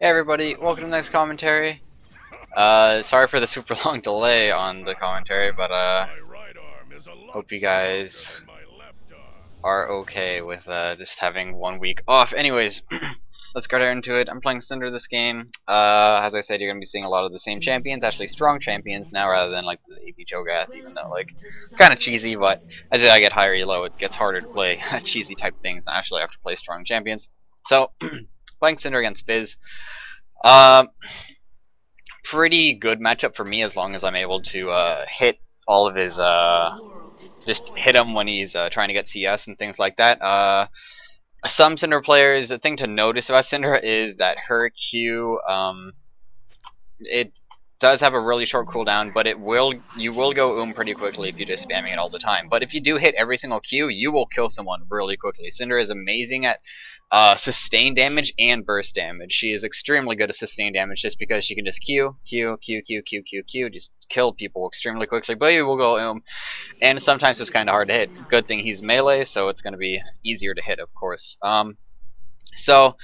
Hey everybody, welcome to the next commentary. Sorry for the super long delay on the commentary, but hope you guys are okay with just having 1 week off. Anyways, let's get right into it. I'm playing Syndra this game. As I said, you're gonna be seeing a lot of the same champions, actually strong champions now rather than like the AP Cho'Gath, even though like kind of cheesy. But as I get higher elo, it gets harder to play cheesy type things. And actually, I have to play strong champions. So, playing Syndra against Fizz. Pretty good matchup for me as long as I'm able to hit all of his just hit him when he's trying to get CS and things like that. Some Syndra players, the thing to notice about Syndra is that her Q it does have a really short cooldown, but you will go pretty quickly if you're just spamming it all the time. But if you do hit every single Q, you will kill someone really quickly. Syndra is amazing at sustain damage and burst damage. She is extremely good at sustain damage just because she can just Q, just kill people extremely quickly. But you will go and sometimes it's kind of hard to hit. Good thing he's melee, so it's going to be easier to hit, of course. So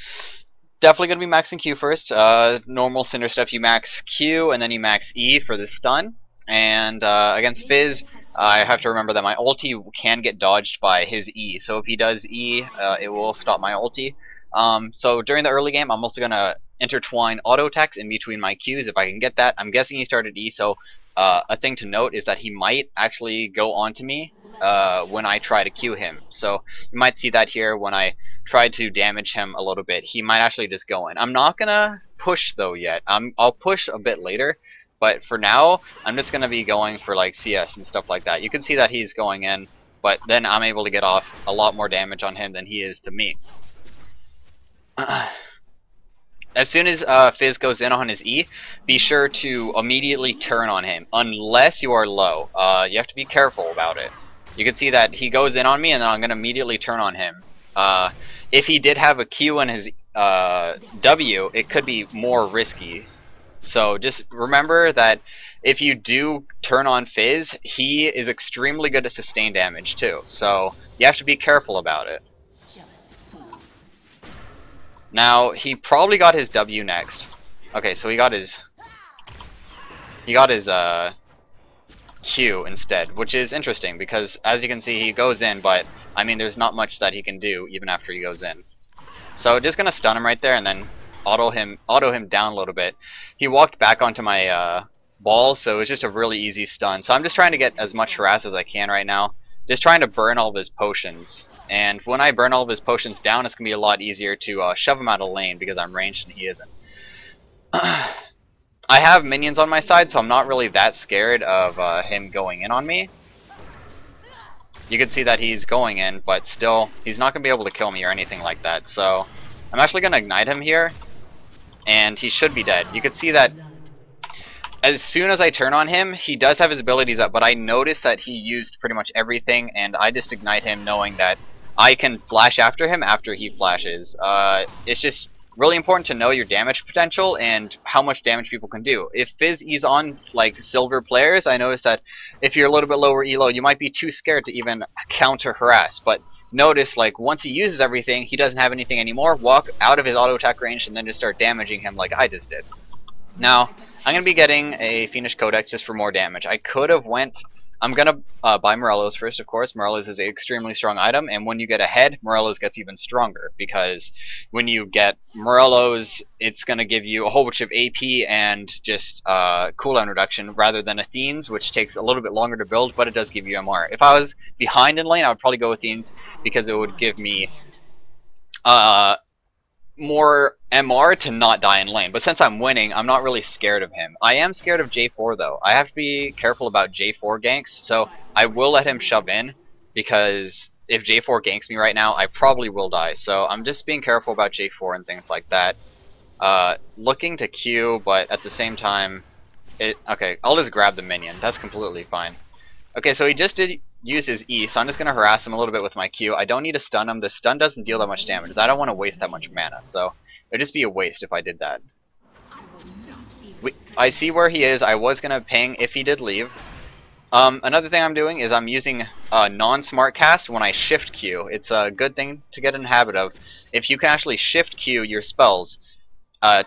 definitely going to be maxing Q first. Normal Syndra stuff, you max Q and then you max E for the stun. And against Fizz, I have to remember that my ulti can get dodged by his E. So if he does E, it will stop my ulti. So during the early game, I'm also going to intertwine auto attacks in between my Qs if I can get that. I'm guessing he started E, so a thing to note is that he might actually go onto me when I try to Q him. So you might see that here when I try to damage him a little bit. He might actually just go in. I'm not going to push though yet. I'll push a bit later. But for now, I'm just going to be going for like CS and stuff like that. You can see that he's going in, but then I'm able to get off a lot more damage on him than he is to me. As soon as Fizz goes in on his E, be sure to immediately turn on him, unless you are low. You have to be careful about it. You can see that he goes in on me, and then I'm going to immediately turn on him. If he did have a Q in his W, it could be more risky. So just remember that if you do turn on Fizz, he is extremely good at sustain damage too. So you have to be careful about it. Now he probably got his W next. Okay, so he got his Q instead, which is interesting because as you can see he goes in, but I mean there's not much that he can do even after he goes in. So just gonna stun him right there and then auto him down a little bit. He walked back onto my ball, so it's just a really easy stun. So I'm just trying to get as much harass as I can right now. Just trying to burn all of his potions. And when I burn all of his potions down, it's going to be a lot easier to shove him out of lane because I'm ranged and he isn't. I have minions on my side, so I'm not really that scared of him going in on me. You can see that he's going in, but still, he's not going to be able to kill me or anything like that. So I'm actually going to ignite him here. And he should be dead. You can see that as soon as I turn on him, he does have his abilities up, but I noticed that he used pretty much everything, and I just ignite him knowing that I can flash after him after he flashes. It's just really important to know your damage potential and how much damage people can do. If Fizz is on like silver players, I noticed that if you're a little bit lower elo, you might be too scared to even counter harass, but notice like once he uses everything, he doesn't have anything anymore. Walk out of his auto attack range and then just start damaging him like I just did. Now I'm gonna be getting a Fiendish Codex just for more damage. I could have went. I'm gonna buy Morello's first, of course. Morello's is an extremely strong item, and when you get ahead, Morello's gets even stronger because when you get Morello's, it's gonna give you a whole bunch of AP and just cooldown reduction rather than Athene's, which takes a little bit longer to build, but it does give you MR. If I was behind in lane, I would probably go with Athene's because it would give me more MR to not die in lane. But since I'm winning, I'm not really scared of him. I am scared of J4 though. I have to be careful about J4 ganks, so I will let him shove in because if J4 ganks me right now, I probably will die. So I'm just being careful about J4 and things like that. Looking to Q, but at the same time, okay, I'll just grab the minion. That's completely fine. Okay, so he just did use his E, so I'm just going to harass him a little bit with my Q. I don't need to stun him. The stun doesn't deal that much damage. I don't want to waste that much mana, so it would just be a waste if I did that. I see where he is. I was going to ping if he did leave. Another thing I'm doing is I'm using non-smart cast when I shift Q. It's a good thing to get in the habit of. If you can actually shift Q your spells,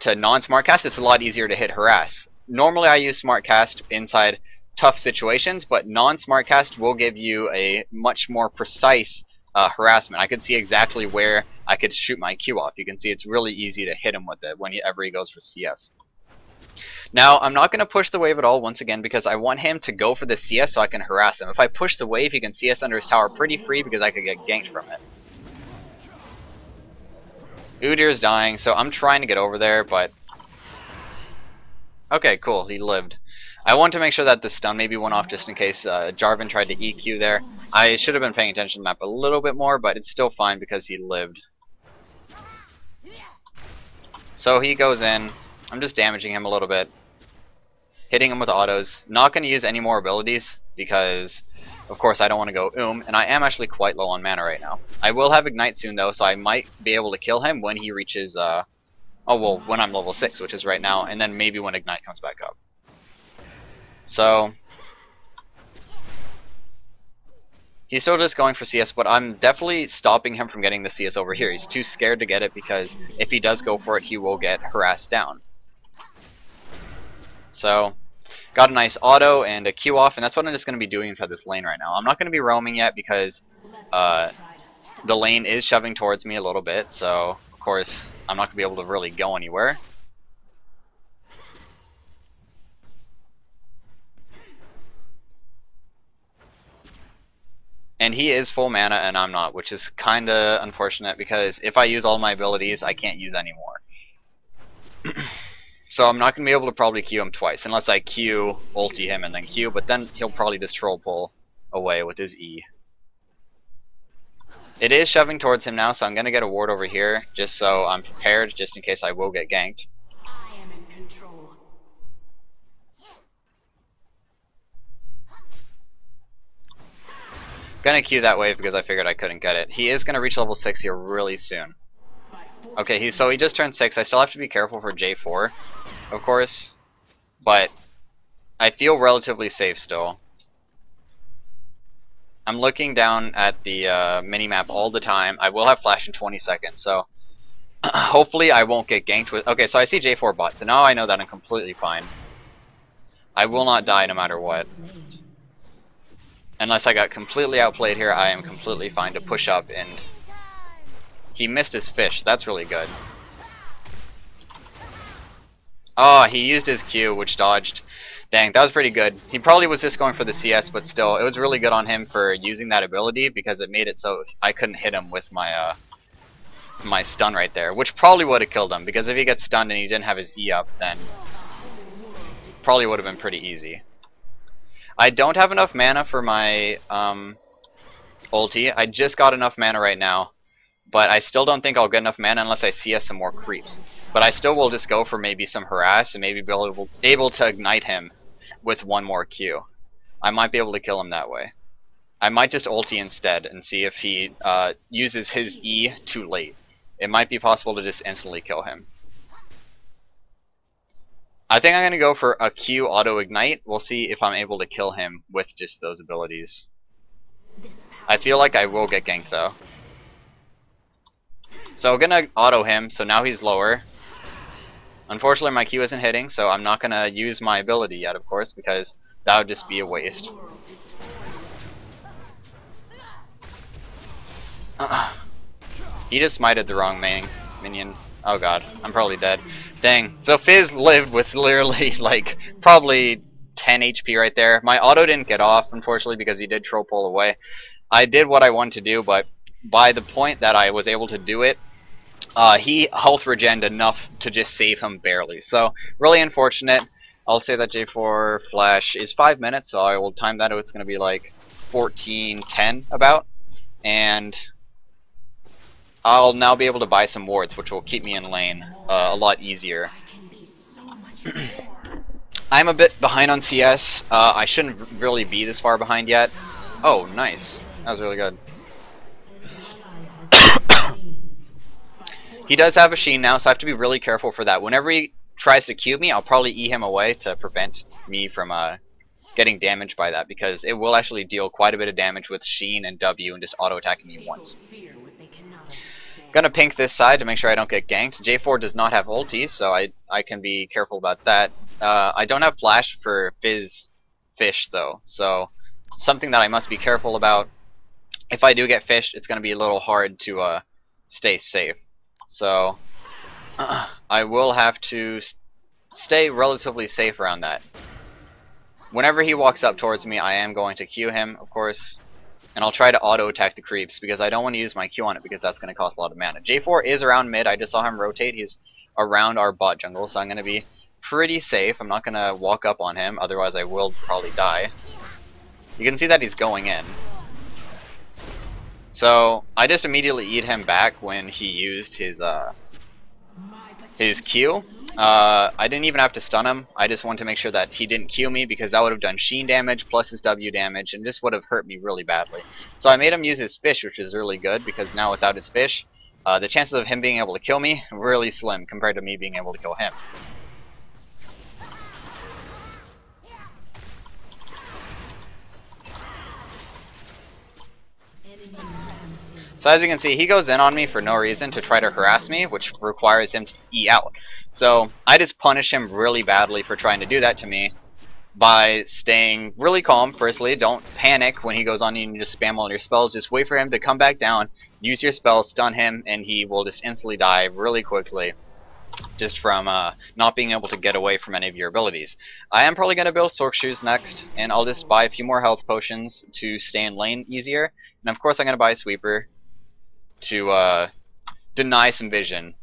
to non-smart cast, it's a lot easier to hit harass. Normally I use smart cast inside tough situations, but non-smart cast will give you a much more precise harassment. I could see exactly where I could shoot my Q off. You can see it's really easy to hit him with it whenever he goes for CS. Now, I'm not going to push the wave at all once again because I want him to go for the CS so I can harass him. If I push the wave, he can CS under his tower pretty free because I could get ganked from it. Udir's dying, so I'm trying to get over there, but... Okay, cool, he lived. I want to make sure that the stun maybe went off just in case Jarvan tried to EQ there. I should have been paying attention to the map a little bit more, but it's still fine because he lived. So he goes in. I'm just damaging him a little bit. Hitting him with autos. Not going to use any more abilities because, of course, I don't want to go and I am actually quite low on mana right now. I will have Ignite soon though, so I might be able to kill him when he reaches, when I'm level 6, which is right now, and then maybe when Ignite comes back up. So, he's still just going for CS, but I'm definitely stopping him from getting the CS over here. He's too scared to get it because if he does go for it, he will get harassed down. So, got a nice auto and a Q off, and that's what I'm just going to be doing inside this lane right now. I'm not going to be roaming yet because the lane is shoving towards me a little bit, so of course I'm not going to be able to really go anywhere. And he is full mana and I'm not, which is kinda unfortunate because if I use all my abilities, I can't use any more. So I'm not going to be able to probably Q him twice, unless I Q, ulti him, and then Q, but then he'll probably just troll pull away with his E. It is shoving towards him now, so I'm going to get a ward over here, just so I'm prepared, just in case I will get ganked. I am in control. Gonna Q that wave because I figured I couldn't get it. He is going to reach level 6 here really soon. Okay, so he just turned 6. I still have to be careful for J4, of course, but I feel relatively safe still. I'm looking down at the minimap all the time. I will have flash in 20 seconds, so hopefully I won't get ganked with... Okay, so I see J4 bot, so now I know that I'm completely fine. I will not die no matter what. Unless I got completely outplayed here, I am completely fine to push up and... He missed his fish. That's really good. Oh, he used his Q, which dodged. Dang, that was pretty good. He probably was just going for the CS, but still, it was really good on him for using that ability because it made it so I couldn't hit him with my my stun right there, which probably would have killed him because if he gets stunned and he didn't have his E up, then probably would have been pretty easy. I don't have enough mana for my ulti. I just got enough mana right now. But I still don't think I'll get enough mana unless I CS some more creeps. But I still will just go for maybe some harass and maybe be able to ignite him with one more Q. I might be able to kill him that way. I might just ulti instead and see if he uses his E too late. It might be possible to just instantly kill him. I think I'm going to go for a Q auto ignite. We'll see if I'm able to kill him with just those abilities. I feel like I will get ganked though. So I'm gonna auto him, so now he's lower. Unfortunately my Q isn't hitting, so I'm not gonna use my ability yet, of course, because that would just be a waste. He just smited the wrong minion. Oh god, I'm probably dead. Dang. So Fizz lived with literally like probably 10 HP right there. My auto didn't get off, unfortunately, because he did troll pull away. I did what I wanted to do, but by the point that I was able to do it, he health regened enough to just save him barely. So, really unfortunate. I'll say that J4 flash is 5 minutes, so I will time that out. It's going to be like 14:10 about. And I'll now be able to buy some wards, which will keep me in lane a lot easier. I'm a bit behind on CS. I shouldn't really be this far behind yet. Oh, nice. That was really good. He does have a Sheen now, so I have to be really careful for that. Whenever he tries to Q me, I'll probably E him away to prevent me from getting damaged by that, because it will actually deal quite a bit of damage with Sheen and W and just auto-attacking me once. Gonna pink this side to make sure I don't get ganked. J4 does not have ulti, so I can be careful about that. I don't have flash for Fizz fish though, so something that I must be careful about. If I do get fished, it's gonna be a little hard to stay safe. So I will have to stay relatively safe around that. Whenever he walks up towards me, I am going to Q him, of course. And I'll try to auto-attack the creeps because I don't want to use my Q on it because that's going to cost a lot of mana. J4 is around mid. I just saw him rotate. He's around our bot jungle, so I'm going to be pretty safe. I'm not going to walk up on him, otherwise I will probably die. You can see that he's going in. So I just immediately eat him back when he used his Q. I didn't even have to stun him. I just wanted to make sure that he didn't Q me because that would have done Sheen damage plus his W damage and just would have hurt me really badly. So I made him use his fish, which is really good because now without his fish, the chances of him being able to kill me really slim compared to me being able to kill him. So as you can see, he goes in on me for no reason to try to harass me, which requires him to E out. So I just punish him really badly for trying to do that to me by staying really calm. Firstly, don't panic when he goes on you and you just spam all your spells. Just wait for him to come back down, use your spell, stun him, and he will just instantly die really quickly just from not being able to get away from any of your abilities. I am probably going to build Sork Shoes next, and I'll just buy a few more health potions to stay in lane easier. And of course I'm going to buy a Sweeper to deny some vision.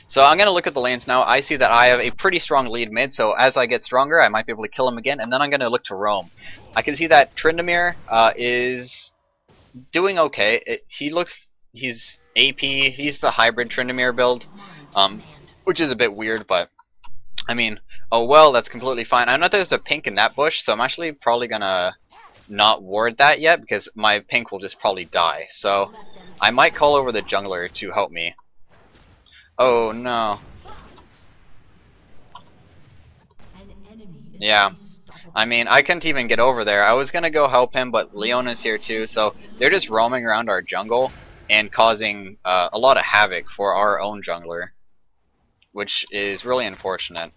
So I'm going to look at the lanes now. I see that I have a pretty strong lead mid, so as I get stronger I might be able to kill him again, and then I'm going to look to roam. I can see that Tryndamere is doing okay. He's AP, he's the hybrid Tryndamere build, which is a bit weird, but I mean, oh well, that's completely fine. I know there's a pink in that bush, so I'm actually probably going to not ward that yet because my pink will just probably die. So I might call over the jungler to help me. Oh no. Yeah. I mean, I couldn't even get over there. I was gonna go help him, but Leona's here too, so they're just roaming around our jungle and causing a lot of havoc for our own jungler, which is really unfortunate.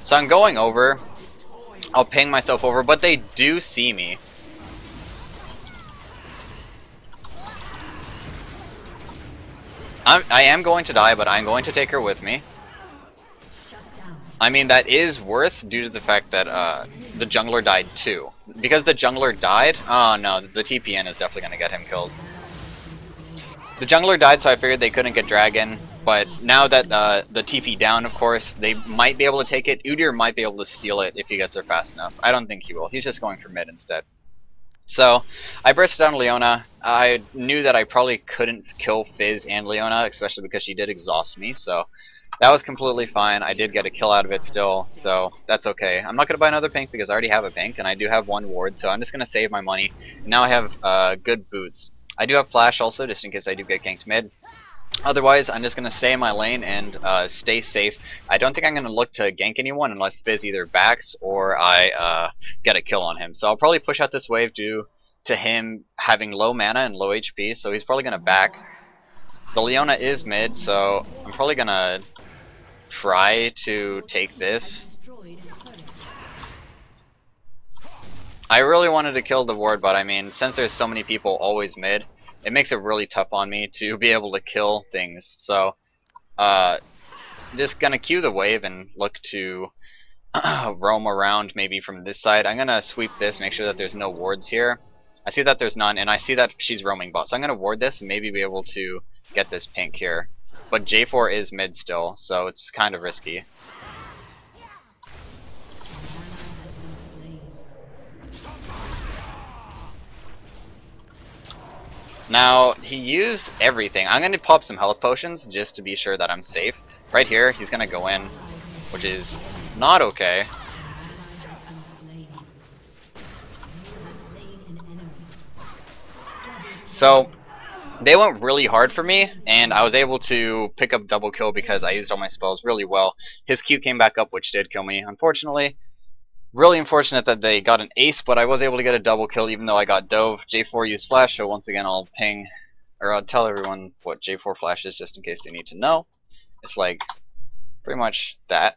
So I'm going over. I'll ping myself over, but they do see me. I am going to die, but I'm going to take her with me. I mean, that is worth due to the fact that the jungler died too. Because the jungler died, oh no, the TPN is definitely going to get him killed. The jungler died, so I figured they couldn't get Dragon. But now that the TP down, of course, they might be able to take it. Udyr might be able to steal it if he gets there fast enough. I don't think he will. He's just going for mid instead. So I bursted down Leona. I knew that I probably couldn't kill Fizz and Leona, especially because she did exhaust me. So that was completely fine. I did get a kill out of it still, so that's okay. I'm not going to buy another pink because I already have a pink, and I do have one ward, so I'm just going to save my money. Now I have good boots. I do have flash also, just in case I do get ganked mid. Otherwise, I'm just going to stay in my lane and stay safe. I don't think I'm going to look to gank anyone unless Fizz either backs or I get a kill on him. So I'll probably push out this wave due to him having low mana and low HP, so he's probably going to back. The Leona is mid, so I'm probably going to try to take this. I really wanted to kill the ward, but I mean, since there's so many people always mid, it makes it really tough on me to be able to kill things. So, just gonna queue the wave and look to roam around maybe from this side. I'm gonna sweep this, make sure that there's no wards here. I see that there's none, and I see that she's roaming bot. So I'm gonna ward this and maybe be able to get this pink here. But J4 is mid still, so it's kind of risky. Now, he used everything. I'm going to pop some health potions just to be sure that I'm safe. Right here, he's going to go in, which is not okay. So, they went really hard for me, and I was able to pick up double kill because I used all my spells really well. His Q came back up, which did kill me, unfortunately. Really unfortunate that they got an ace, but I was able to get a double kill even though I got dove. J4 used flash, so once again I'll ping, or I'll tell everyone what J4 flash is just in case they need to know. It's like pretty much that.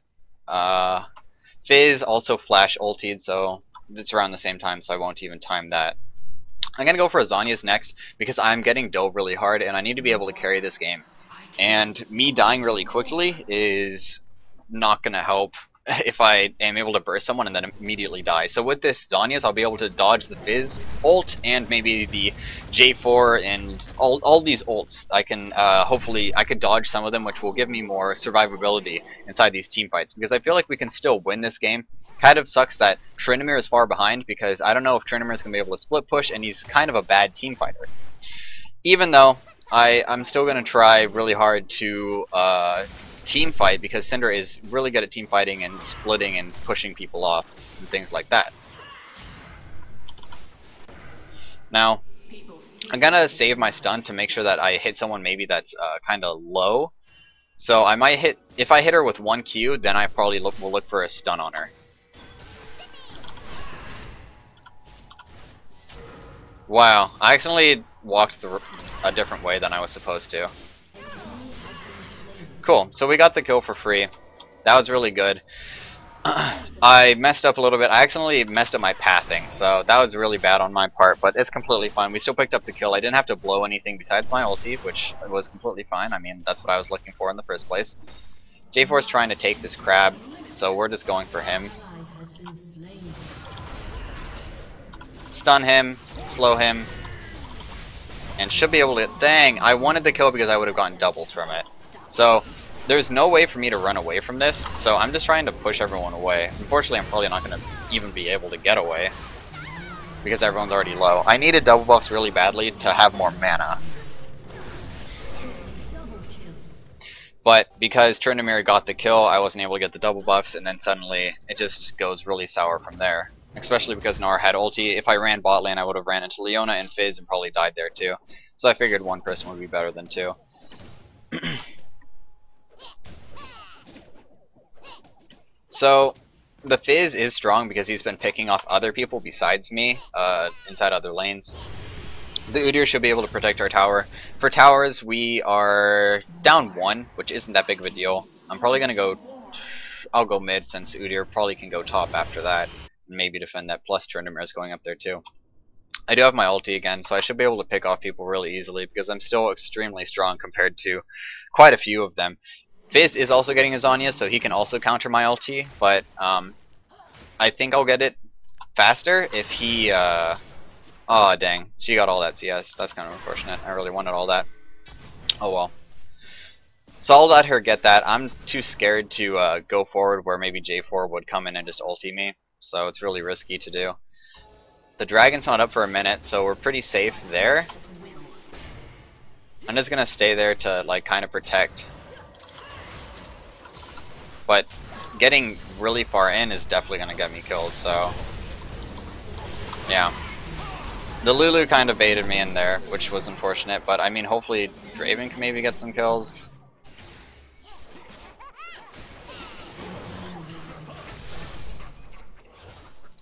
Fizz also flash ultied, so it's around the same time, so I won't even time that. I'm gonna go for Azania's next because I'm getting dove really hard and I need to be able to carry this game. And me dying really quickly is not gonna help if I am able to burst someone and then immediately die. So with this Zhonya's, I'll be able to dodge the Fizz ult and maybe the J4 and all these ults. I can hopefully I could dodge some of them, which will give me more survivability inside these team fights because I feel like we can still win this game. Kind of sucks that Tryndamere is far behind because I don't know if Tryndamere is gonna be able to split push, and he's kind of a bad team fighter. Even though I'm still gonna try really hard to team fight because Syndra is really good at team fighting and splitting and pushing people off and things like that. Now, I'm gonna save my stun to make sure that I hit someone maybe that's kind of low. So I might hit, if I hit her with 1 Q, then I probably will look for a stun on her. Wow, I accidentally walked a different way than I was supposed to. Cool, so we got the kill for free. That was really good. I messed up a little bit. I accidentally messed up my pathing, so that was really bad on my part, but it's completely fine. We still picked up the kill. I didn't have to blow anything besides my ulti, which was completely fine. I mean, that's what I was looking for in the first place. J4's trying to take this crab, so we're just going for him. Stun him, slow him, and should be able to... Dang, I wanted the kill because I would have gotten doubles from it. So, there's no way for me to run away from this, so I'm just trying to push everyone away. Unfortunately, I'm probably not going to even be able to get away, because everyone's already low. I needed double buffs really badly to have more mana. But because Tryndamere got the kill, I wasn't able to get the double buffs, and then suddenly it just goes really sour from there. Especially because Gnar had ulti. If I ran bot lane, I would have ran into Leona and Fizz and probably died there too. So I figured one person would be better than two. So, the Fizz is strong because he's been picking off other people besides me, inside other lanes. The Udyr should be able to protect our tower. For towers, we are down 1, which isn't that big of a deal. I'm probably going to go... I'll go mid since Udyr probably can go top after that. And maybe defend that, plus Tryndamere is going up there too. I do have my ulti again, so I should be able to pick off people really easily because I'm still extremely strong compared to quite a few of them. Fizz is also getting a Zhonya, so he can also counter my ulti, but I think I'll get it faster if he... oh dang, she got all that CS. That's kind of unfortunate. I really wanted all that. Oh well. So I'll let her get that. I'm too scared to go forward where maybe J4 would come in and just ulti me, so it's really risky to do. The dragon's not up for a minute, so we're pretty safe there. I'm just gonna stay there to like kind of protect. But getting really far in is definitely gonna get me kills, so yeah. The Lulu kind of baited me in there, which was unfortunate, but I mean hopefully Draven can maybe get some kills.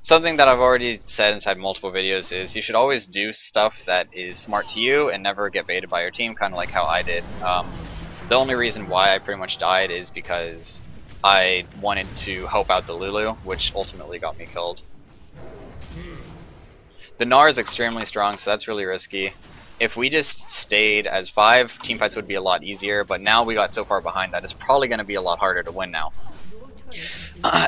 Something that I've already said inside multiple videos is you should always do stuff that is smart to you and never get baited by your team, kind of like how I did. The only reason why I pretty much died is because I wanted to help out the Lulu, which ultimately got me killed. The Gnar is extremely strong, so that's really risky. If we just stayed as 5, teamfights would be a lot easier, but now we got so far behind that it's probably going to be a lot harder to win now.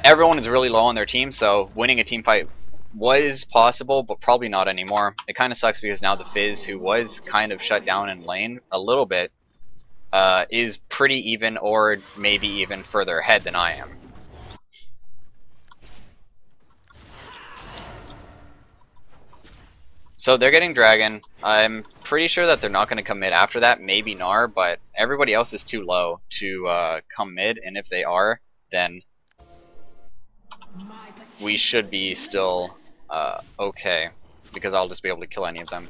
Everyone is really low on their team, so winning a team fight was possible, but probably not anymore. It kind of sucks because now the Fizz, who was kind of shut down in lane a little bit, is pretty even or maybe even further ahead than I am. So they're getting Dragon. I'm pretty sure that they're not going to come mid after that, maybe Gnar, but everybody else is too low to come mid, and if they are, then we should be still okay, because I'll just be able to kill any of them.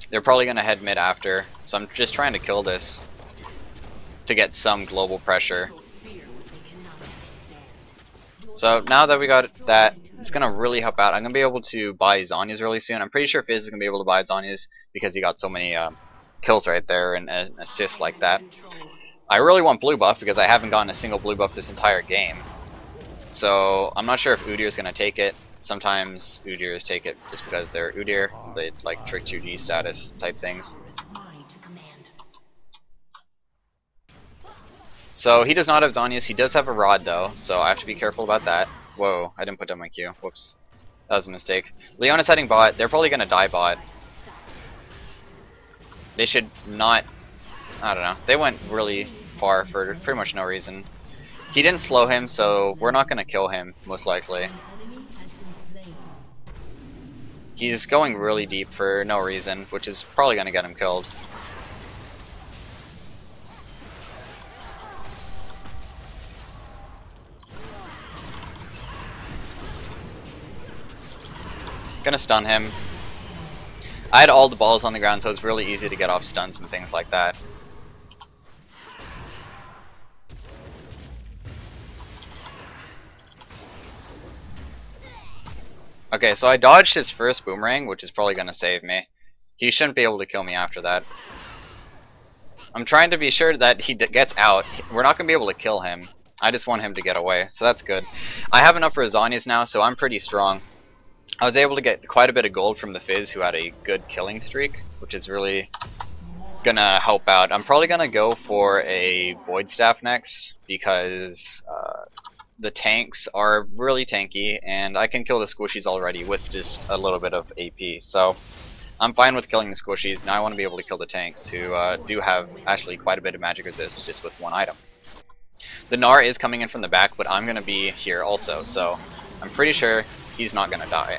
They're probably going to head mid after, so I'm just trying to kill this to get some global pressure. So now that we got that, it's gonna really help out. I'm gonna be able to buy Zhonya's really soon. I'm pretty sure Fizz is gonna be able to buy Zhonya's because he got so many kills right there and an assist I like am in that. control. I really want blue buff because I haven't gotten a single blue buff this entire game. So I'm not sure if Udyr is gonna take it. Sometirs Udyrs take it just because they're Udyr. They like trick 2G status type things. Is mine to command. So he does not have Zhonya's. He does have a rod though, so I have to be careful about that. Whoa, I didn't put down my Q. Whoops. That was a mistake. Leona's heading bot. They're probably gonna die bot. They should not... I don't know. They went really far for pretty much no reason. He didn't slow him, so we're not gonna kill him, most likely. He's going really deep for no reason, which is probably gonna get him killed. Gonna stun him. I had all the balls on the ground, so it's really easy to get off stuns and things like that. Okay, so I dodged his first boomerang, which is probably gonna save me. He shouldn't be able to kill me after that. I'm trying to be sure that he gets out. We're not gonna be able to kill him. I just want him to get away, so that's good. I have enough for Zhonya's now, so I'm pretty strong. I was able to get quite a bit of gold from the Fizz, who had a good killing streak, which is really gonna help out. I'm probably gonna go for a Void Staff next, because the tanks are really tanky, and I can kill the squishies already with just a little bit of AP. So I'm fine with killing the squishies. Now I want to be able to kill the tanks, who do have actually quite a bit of magic resist just with one item. The Gnar is coming in from the back, but I'm gonna be here also, so I'm pretty sure he's not gonna die.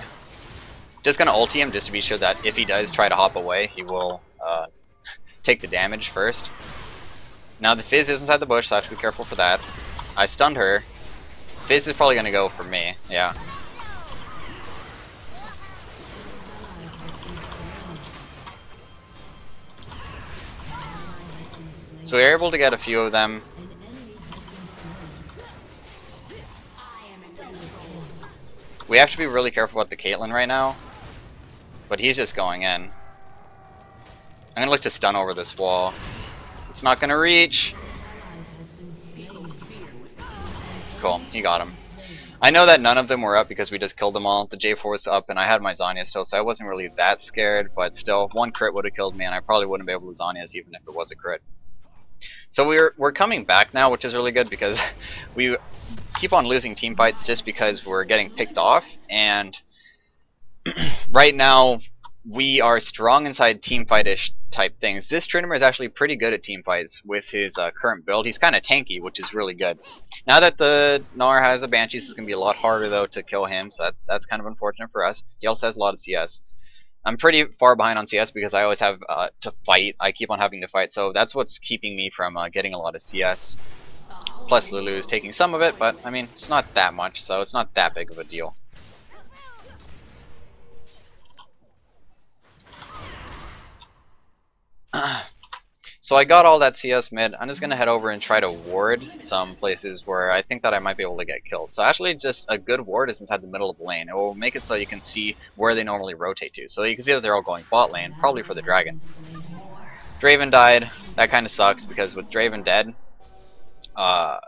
Just gonna ulti him just to be sure that if he does try to hop away, he will take the damage first. Now the Fizz is inside the bush, so I have to be careful for that. I stunned her. Fizz is probably gonna go for me, yeah. So we were able to get a few of them. I am in control. We have to be really careful about the Caitlyn right now. But he's just going in. I'm gonna look to stun over this wall. It's not gonna reach. Cool, he got him. I know that none of them were up because we just killed them all. The J4 was up and I had my Zhonya's still, so I wasn't really that scared, but still, one crit would have killed me and I probably wouldn't be able to Zhonya's even if it was a crit. So we're coming back now, which is really good because we keep on losing team fights just because we're getting picked off, and right now we are strong inside team fight-ish type things. This Trinimer is actually pretty good at team fights with his current build. He's kind of tanky, which is really good. Now that the Gnar has a Banshee, it's going to be a lot harder though to kill him, so that's kind of unfortunate for us. He also has a lot of CS. I'm pretty far behind on CS because I always have to fight. I keep on having to fight, so that's what's keeping me from getting a lot of CS. Plus Lulu is taking some of it, but I mean, it's not that much, so it's not that big of a deal. So I got all that CS mid. I'm just going to head over and try to ward some places where I think that I might be able to get killed. So actually just a good ward is inside the middle of the lane. It will make it so you can see where they normally rotate to. So you can see that they're all going bot lane, probably for the dragon. Draven died. That kind of sucks because with Draven dead,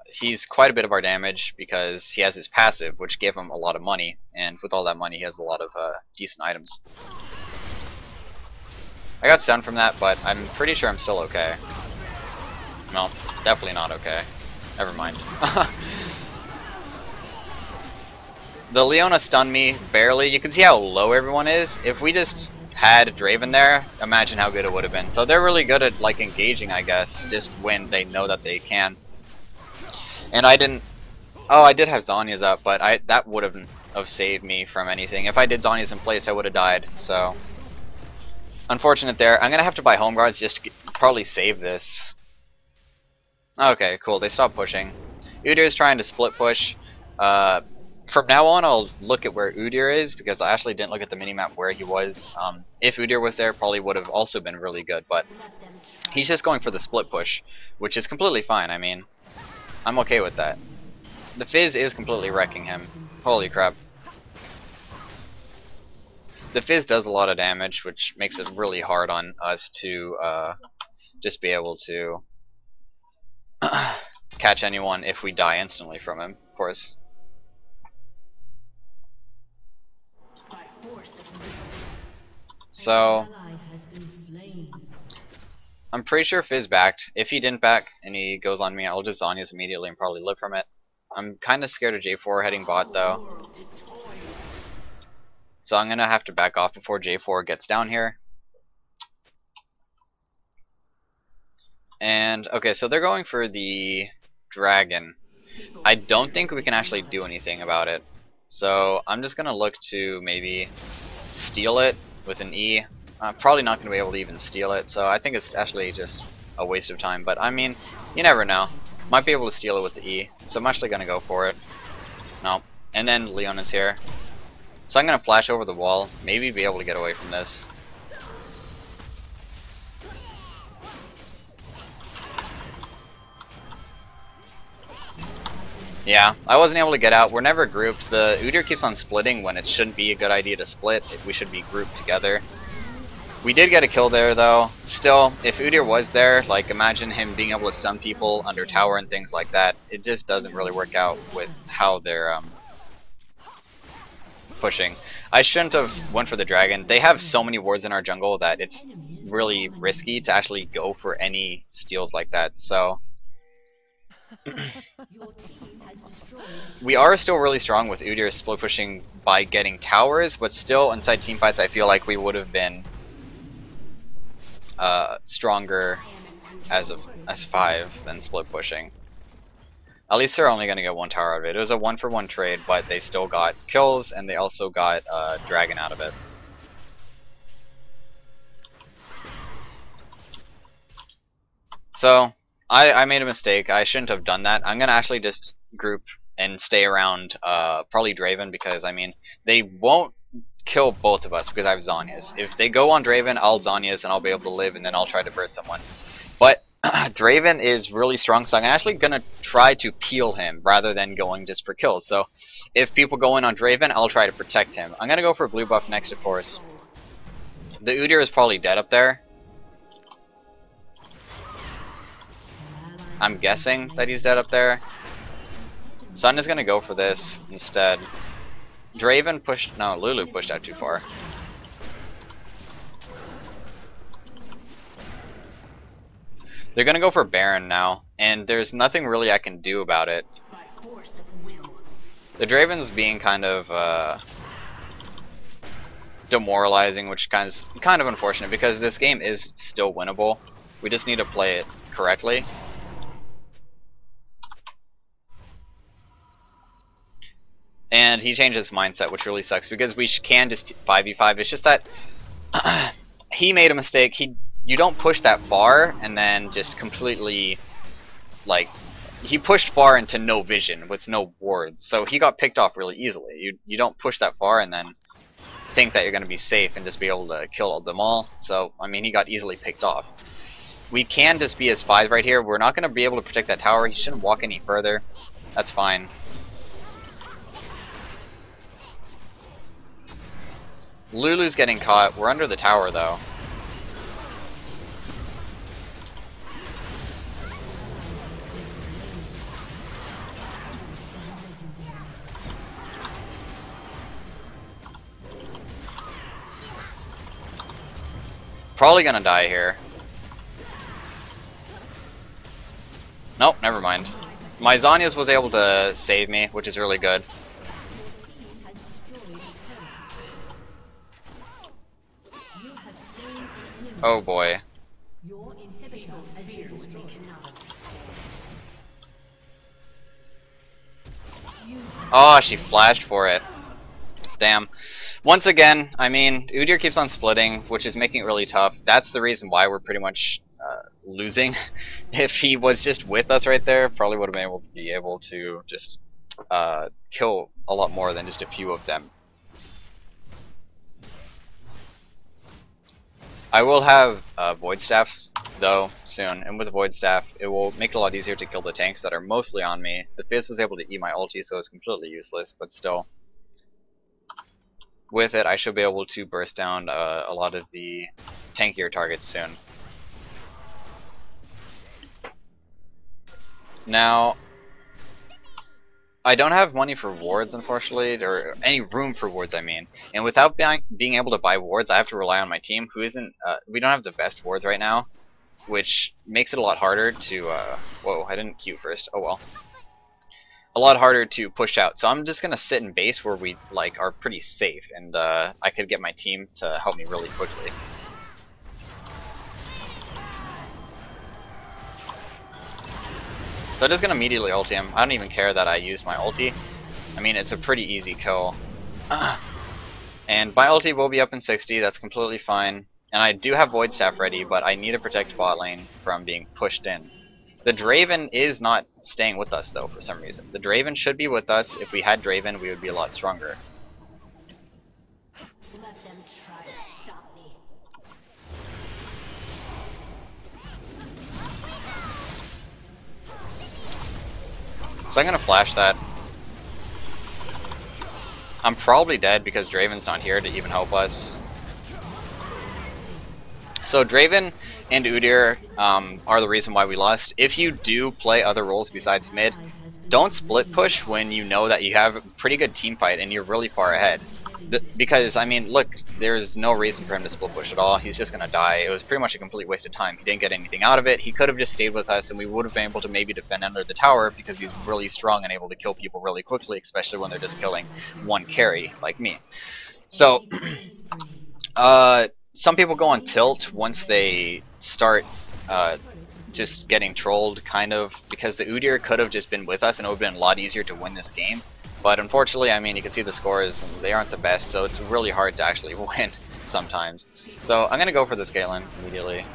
he's quite a bit of our damage because he has his passive, which gave him a lot of money. And with all that money, he has a lot of decent items. I got stunned from that, but I'm pretty sure I'm still okay. No, definitely not okay. Never mind. The Leona stunned me barely. You can see how low everyone is. If we just had Draven there, imagine how good it would have been. So they're really good at like engaging, I guess, just when they know that they can. And I didn't. Oh, I did have Zhonya's up, but that would have saved me from anything. If I did Zhonya's in place, I would have died. So. Unfortunate there. I'm gonna have to buy home guards just to probably save this. Okay, cool. They stopped pushing. Udyr is trying to split push. From now on, I'll look at where Udyr is because I actually didn't look at the minimap where he was. If Udyr was there, probably would have also been really good, but he's just going for the split push, which is completely fine. I mean, I'm okay with that. The Fizz is completely wrecking him. Holy crap. The Fizz does a lot of damage, which makes it really hard on us to just be able to catch anyone if we die instantly from him, of course. So, I'm pretty sure Fizz backed. If he didn't back and he goes on me, I'll just Zhonya's immediately and probably live from it. I'm kind of scared of J4 heading bot though. So I'm going to have to back off before J4 gets down here. And, okay, so they're going for the dragon. I don't think we can actually do anything about it. So I'm just going to look to maybe steal it with an E. I'm probably not going to be able to even steal it, so I think it's actually just a waste of time. But I mean, you never know. Might be able to steal it with the E, so I'm actually going to go for it. No. And then Leon is here. So I'm going to flash over the wall, maybe be able to get away from this. Yeah, I wasn't able to get out. We're never grouped. The Udyr keeps on splitting when it shouldn't be a good idea to split. We should be grouped together. We did get a kill there though. Still, if Udyr was there, like imagine him being able to stun people under tower and things like that. It just doesn't really work out with how they're pushing. I shouldn't have went for the dragon. They have so many wards in our jungle that it's really risky to actually go for any steals like that. So we are still really strong with Udyr split pushing by getting towers, but still inside team fights I feel like we would have been stronger as 5 than split pushing. At least they're only going to get 1 tower out of it. It was a 1-for-1 trade, but they still got kills and they also got dragon out of it. So I made a mistake. I shouldn't have done that. I'm going to actually just group and stay around probably Draven, because I mean they won't kill both of us because I have Zhonya's. If they go on Draven, I'll Zhonya's and I'll be able to live, and then I'll try to burst someone. But Draven is really strong, so I'm actually going to try to peel him rather than going just for kills. So if people go in on Draven, I'll try to protect him. I'm going to go for blue buff next, of course. The Udyr is probably dead up there. I'm guessing that he's dead up there. So I'm just going to go for this instead. Draven pushed... No, Lulu pushed out too far. They're going to go for Baron now, and there's nothing really I can do about it. The Draven's being kind of demoralizing, which is kind of unfortunate, because this game is still winnable. We just need to play it correctly. And he changed his mindset, which really sucks, because we can just 5v5. It's just that he made a mistake. You don't push that far and then just completely, like, he pushed far into no vision with no wards, so he got picked off really easily. You don't push that far and then think that you're going to be safe and just be able to kill them all. So I mean, he got easily picked off. We can just be his 5 right here. We're not going to be able to protect that tower. He shouldn't walk any further. That's fine. Lulu's getting caught. We're under the tower though. Probably gonna die here. Nope, never mind. My Zhonya's was able to save me, which is really good. Oh boy. Oh, she flashed for it. Damn. Once again, I mean, Udyr keeps on splitting, which is making it really tough. That's the reason why we're pretty much losing. If he was just with us right there, probably would have been able to just kill a lot more than just a few of them. I will have Void Staffs though soon, and with Void Staff it will make it a lot easier to kill the tanks that are mostly on me. The Fizz was able to eat my ulti, so it's completely useless, but still. With it I should be able to burst down a lot of the tankier targets soon. Now, I don't have money for wards, unfortunately, or any room for wards, I mean. And without being able to buy wards, I have to rely on my team, who isn't, we don't have the best wards right now, which makes it a lot harder to, whoa, I didn't queue first, oh well. A lot harder to push out, so I'm just gonna sit in base where we, like, are pretty safe, and, I could get my team to help me really quickly. So I'm just gonna immediately ulti him. I don't even care that I used my ulti. I mean, it's a pretty easy kill. And my ulti will be up in 60, that's completely fine. And I do have Void Staff ready, but I need to protect bot lane from being pushed in. The Draven is not staying with us though for some reason. The Draven should be with us. If we had Draven, we would be a lot stronger. Let them try to stop me. So I'm gonna flash that. I'm probably dead because Draven's not here to even help us. So Draven and Udyr are the reason why we lost. If you do play other roles besides mid, don't split push when you know that you have a pretty good team fight and you're really far ahead. Because, I mean, look, there's no reason for him to split push at all. He's just going to die. It was pretty much a complete waste of time. He didn't get anything out of it. He could have just stayed with us and we would have been able to maybe defend under the tower because he's really strong and able to kill people really quickly, especially when they're just killing one carry like me. So, some people go on tilt once they start just getting trolled, kind of, because the Udyr could have just been with us and it would have been a lot easier to win this game. But unfortunately, I mean, you can see the scores, and they aren't the best, so it's really hard to actually win sometimes. So I'm going to go for this Caitlyn immediately.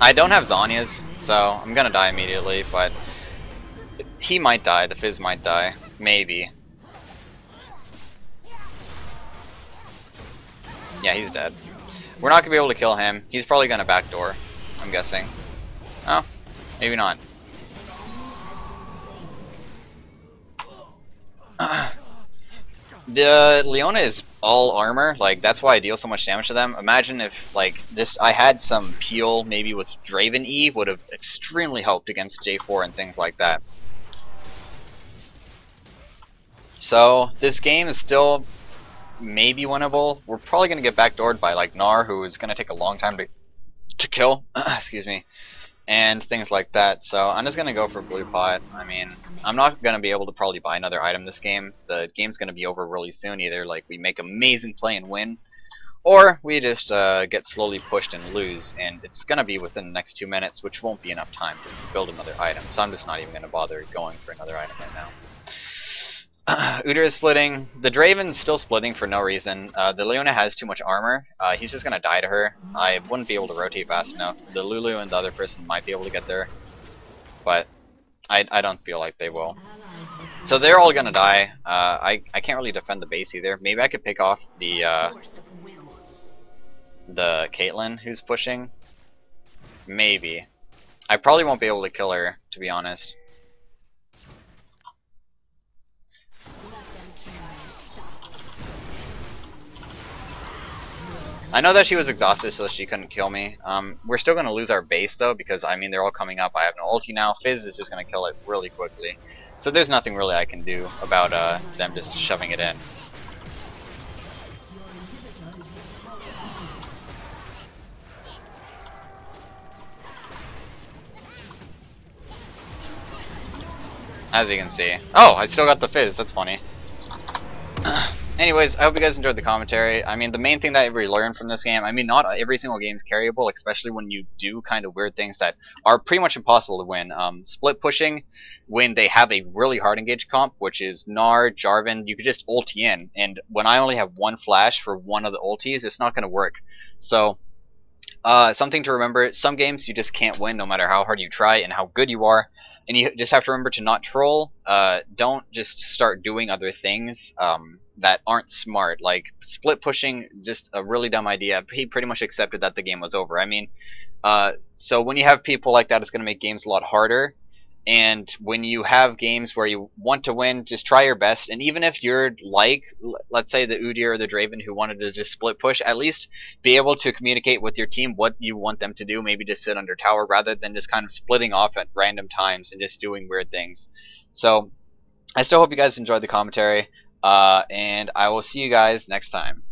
I don't have Zhonya's, so I'm going to die immediately, but he might die, the Fizz might die, maybe. Yeah, he's dead. We're not going to be able to kill him. He's probably going to backdoor, I'm guessing. Oh. Maybe not. The Leona is all armor, like that's why I deal so much damage to them. Imagine if like just I had some peel maybe with Draven E would have extremely helped against J4 and things like that. So this game is still maybe winnable. We're probably gonna get backdoored by like Gnar, who is gonna take a long time to kill. Excuse me. And things like that, so I'm just gonna go for blue pot. I mean, I'm not gonna be able to probably buy another item this game. The game's gonna be over really soon. Either like we make amazing play and win, or we just get slowly pushed and lose, and it's gonna be within the next 2 minutes, which won't be enough time to build another item. So I'm just not even gonna bother going for another item right now. Udyr is splitting. The Draven's still splitting for no reason. The Leona has too much armor. He's just gonna die to her. I wouldn't be able to rotate fast enough. The Lulu and the other person might be able to get there, but I don't feel like they will. So they're all gonna die. I can't really defend the base either. Maybe I could pick off the Caitlyn who's pushing. Maybe. I probably won't be able to kill her, to be honest. I know that she was exhausted, so she couldn't kill me. We're still going to lose our base, though, because, I mean, they're all coming up. I have no ulti now. Fizz is just going to kill it really quickly. So there's nothing really I can do about them just shoving it in. As you can see. Oh, I still got the Fizz. That's funny. Anyways, I hope you guys enjoyed the commentary. I mean, the main thing that we learned from this game, I mean, not every single game is carryable, especially when you do kind of weird things that are pretty much impossible to win. Split pushing, when they have a really hard engage comp, which is Gnar, Jarvan, you could just ulti in, and when I only have one flash for one of the ultis, it's not going to work. So, Something to remember, some games you just can't win no matter how hard you try and how good you are. And you just have to remember to not troll. Don't just start doing other things that aren't smart. Like split pushing, just a really dumb idea. He pretty much accepted that the game was over. I mean, so when you have people like that, it's going to make games a lot harder. And when you have games where you want to win, just try your best. And even if you're like, let's say the Udyr or the Draven who wanted to just split push, at least be able to communicate with your team what you want them to do. Maybe just sit under tower rather than just kind of splitting off at random times and just doing weird things. So I still hope you guys enjoyed the commentary. And I will see you guys next time.